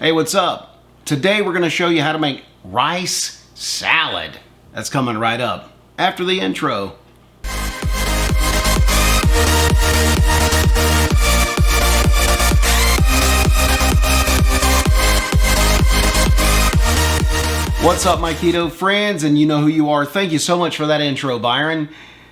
Hey, what's up? Today we're going to show you how to make rice salad. That's coming right up after the intro. What's up, my keto friends? And you know who you are. Thank you so much for that intro, Byron.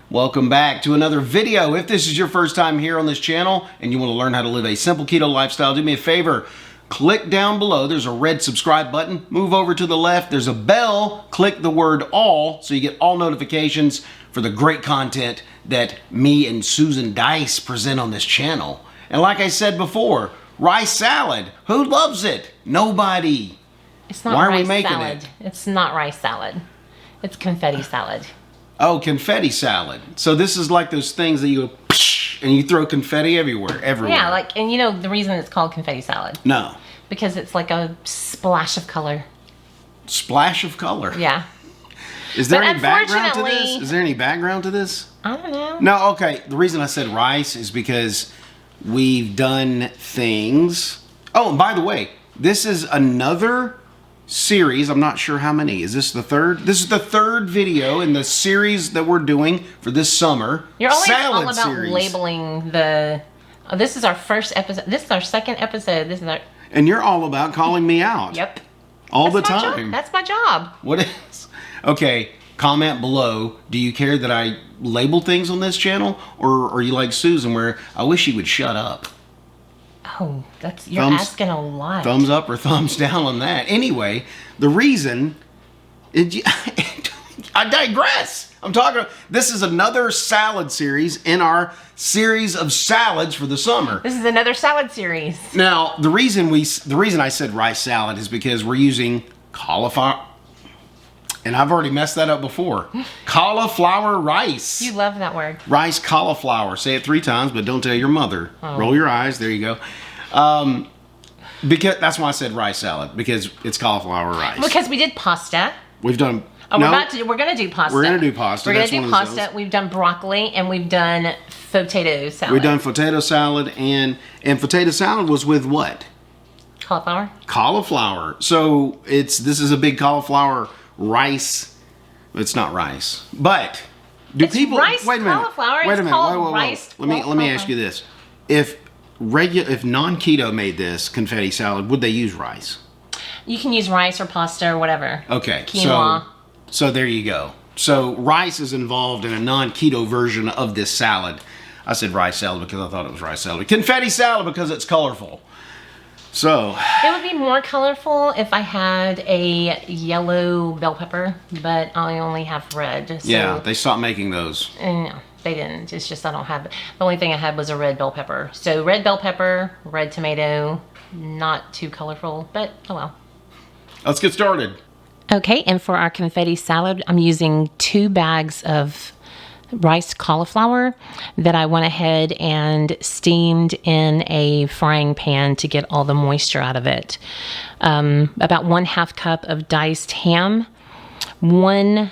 Welcome back to another video. If this is your first time here on this channel and you want to learn how to live a simple keto lifestyle, do me a favor. Click down below. There's a red subscribe button. Move over to the left. There's a bell. Click the word all so you get all notifications for the great content that me and Susan Dice present on this channel. And like I said before, rice salad. Who loves it? Nobody. It's not. Why are we making salad. It's not rice salad. It's confetti salad. Oh, confetti salad. So this is like those things that you go and you throw confetti everywhere. Yeah, like, and you know the reason it's called confetti salad? No. Because it's like a splash of color. Splash of color? Yeah. Is there any background to this? Is there any background to this? I don't know. No, okay. The reason I said rice is because we've done things. Oh, and by the way, this is another series. I'm not sure how many. Is this the third? This is the third video in the series that we're doing for this summer. You're always salad all about series. Labeling the. This is our first episode. This is our second episode. This is our. And you're all about calling me out. Yep. All the time. That's my job. What is? Okay. Comment below. Do you care that I label things on this channel, or are you like Susan, where I wish she would shut up? Oh, you're asking a lot. Thumbs up or thumbs down on that. Anyway, the reason, I digress. I'm talking, this is another salad series in our series of salads for the summer. This is another salad series. Now, the reason I said rice salad is because we're using cauliflower, and I've already messed that up before. Cauliflower rice. You love that word. Rice cauliflower. Say it 3 times, but don't tell your mother. Oh. Roll your eyes. There you go. Because that's why I said rice salad, because it's cauliflower rice. Because we did pasta. We've done. Oh, we're gonna do pasta. We're gonna do pasta. We're gonna do pasta. We've done broccoli and we've done potato salad. We've done potato salad and potato salad was with what? Cauliflower. Cauliflower. So this is a big cauliflower rice. It's not rice, but it's rice cauliflower. Wait a minute. Let me ask you this: if non-keto made this confetti salad, would they use rice? You can use rice or pasta or whatever. Okay. Quinoa. So there you go. So rice is involved in a non-keto version of this salad. I said rice salad because I thought it was rice salad. Confetti salad because it's colorful. So it would be more colorful if I had a yellow bell pepper, but I only have red. So yeah, they stopped making those. No, they didn't. It's just I don't have. The only thing I had was a red bell pepper. So red bell pepper, red tomato, not too colorful, but oh well. Let's get started. Okay, and for our confetti salad, I'm using 2 bags of rice cauliflower that I went ahead and steamed in a frying pan to get all the moisture out of it. About 1/2 cup of diced ham, 1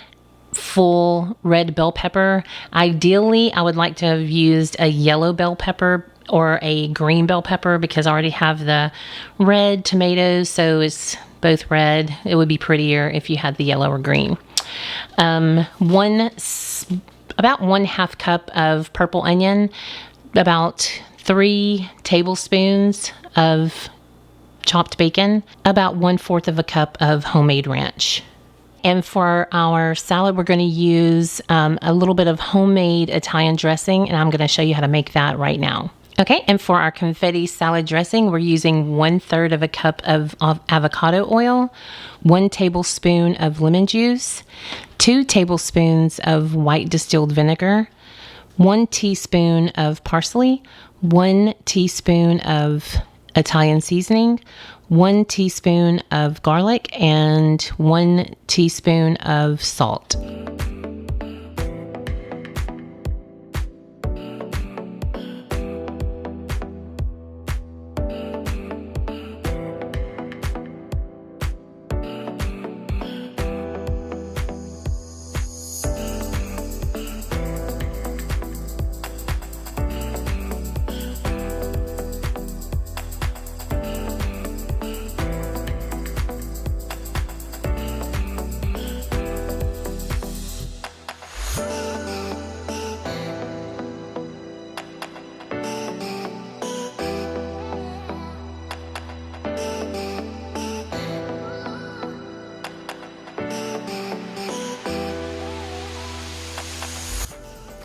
full red bell pepper. Ideally, I would like to have used a yellow bell pepper or a green bell pepper because I already have the red tomatoes, so it's both red. It would be prettier if you had the yellow or green. About 1/2 cup of purple onion, about 3 tablespoons of chopped bacon, about 1/4 of a cup of homemade ranch. And for our salad, we're going to use a little bit of homemade Italian dressing, and I'm going to show you how to make that right now. Okay, and for our confetti salad dressing, we're using 1/3 of a cup of avocado oil, 1 tablespoon of lemon juice, 2 tablespoons of white distilled vinegar, 1 teaspoon of parsley, 1 teaspoon of Italian seasoning, 1 teaspoon of garlic, and 1 teaspoon of salt.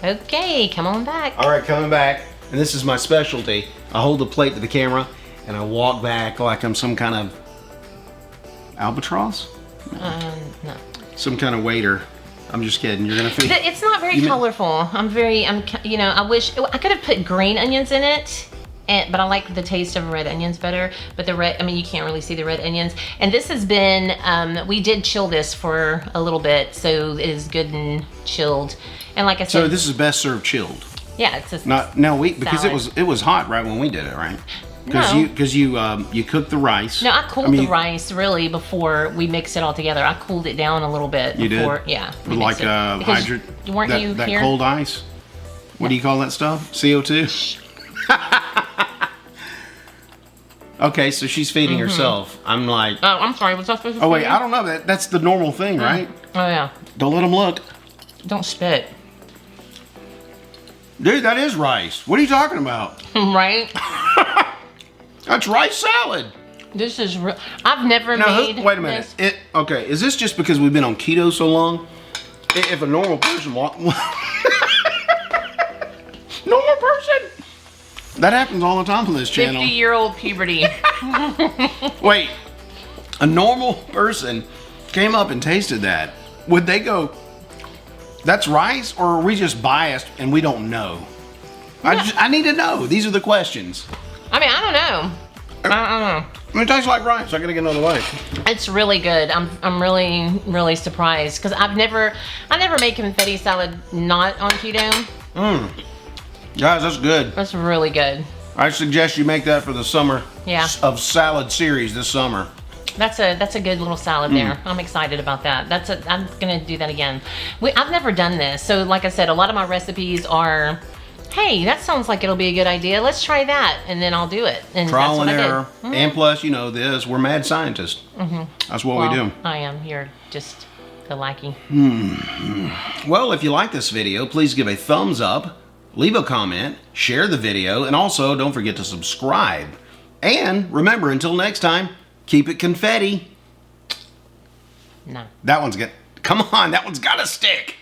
Okay, come on back. All right, coming back. And this is my specialty. I hold the plate to the camera and I walk back like I'm some kind of albatross? No. Some kind of waiter. I'm just kidding. You're gonna feed. It's not very colorful. You know, I wish I could have put green onions in it. But I like the taste of red onions better. But the red, I mean, you can't really see the red onions. And this has been, we did chill this for a little bit, so it is good and chilled. And like I said, So this is best served chilled. Yeah, it's just because it was hot right when we did it, right? Because you cooked the rice. No, I cooled the rice really before we mixed it all together. I cooled it down a little bit. You before, did? Yeah. With like hydrant. Weren't you that here? cold ice. What do you call that stuff? CO2. Okay, so she's feeding herself. I'm like. Oh, I'm sorry. Was I supposed to? Oh wait, I don't know. That's the normal thing, right? Oh yeah. Don't let them look. Don't spit. Dude, that is rice. What are you talking about? Right. That's rice salad. This is real. I've never made. Wait a minute. Okay, is this just because we've been on keto so long? If a normal person normal person? That happens all the time on this channel. 50-year-old puberty. Wait, a normal person came up and tasted that. Would they go, that's rice, or are we just biased and we don't know? No. I need to know. These are the questions. I mean, I don't know. I don't know. I mean, it tastes like rice. I gotta get another way. It's really good. I'm really surprised because I never made confetti salad not on keto. Guys, that's good. That's really good. I suggest you make that for the summer of salad series this summer. That's a good little salad there. I'm excited about that. I'm gonna do that again. I've never done this, so like I said, a lot of my recipes are, hey, that sounds like it'll be a good idea. Let's try that, and then I'll do it. And trial and error, and plus, you know this, we're mad scientists. That's what we do. I am. You're just the lackey. Well, if you like this video, please give a thumbs up. Leave a comment, share the video, and also don't forget to subscribe. And remember, until next time, keep it confetti. No. That one's come on, that one's gotta stick.